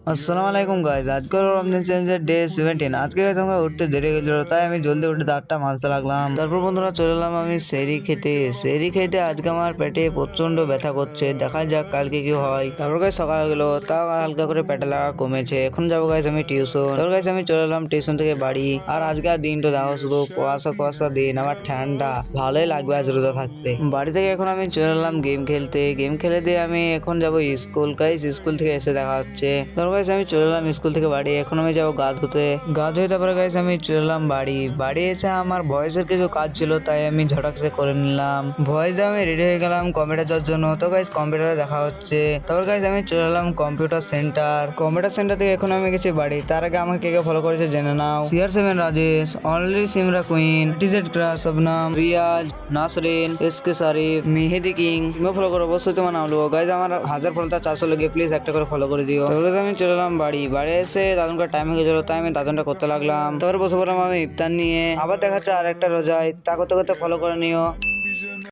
আসসালামু আলাইকুম গাইজ, আজকে হলো রমজান চ্যালেঞ্জের ডে 17। আজকে গাইজ আমার উঠতে দেরি গেছিল, তাই আমি জলদি উঠে দাঁতটা মাজতে লাগলাম। তারপর বন্ধুরা চলে এলাম আমি সেরি খেতে আজকে আমার পেটে প্রচন্ড ব্যথা করছে, দেখা যাক কালকে কি হয়। তারপর গাইজ সকাল হলো, তাও হালকা করে পেটে লাগা কমেছে। এখন যাবো গাইজ আমি টিউশন। তারপর গাইজ আমি চলে এলাম টিউশন থেকে বাড়ি। আর আজকে আর দিনটা দেখো, শুধু কুয়াশা কুয়াশা দিন, আবার ঠান্ডা, ভালোই লাগবে আজ রোজা থাকতে। বাড়ি থেকে এখন আমি চলে এলাম গেম খেলতে। গেম খেলে দিয়ে আমি এখন যাবো স্কুল। গাইজ স্কুল থেকে এসে দেখা হচ্ছে। গাইস আমি চলে এলাম স্কুল থেকে বাড়ি। এখন আমি যাবো গা ধুতে। তারপরে গাইস আমি চলে এলাম বাড়ি এসে আমার ভয়েসের কিছু কাজ ছিল, তাই আমি ঝটাকসে করে নিলাম। ভয়েসে আমি রেডি হয়ে গেলাম কম্পিউটার যাওয়ার জন্য। তো গাইস কম্পিউটারে দেখা হচ্ছে। তারপর গাইস আমি চলে এলাম কম্পিউটার সেন্টার থেকে এখন আমি গেছি বাড়ি। তার আগে আমাকে কে ফলো করেছে জেনে নাও। CR7 Rajesh, only Simra queen, TZ crush, Shabnam, Riaz, Nasrin, SK Sharif, Mehedi king. তুমি ফলো করো, অবশ্যই তোমার নাম নেবো। গাইস আমার 1000 ফলোটা 400 লেগে, প্লিজ একটা করে ফলো করে দিও। তারপরে আমি চলে এলাম বাড়ি এসে দাদুনকার টাইম হয়ে গেছিল, তাই আমি দাদুনটা করতে লাগলাম। তারপরে বসে পড়লাম আমি ইফতার নিয়ে। আবার দেখাচ্ছে আর একটা রোজায়, তা করতে করতে ফলো করে নিও।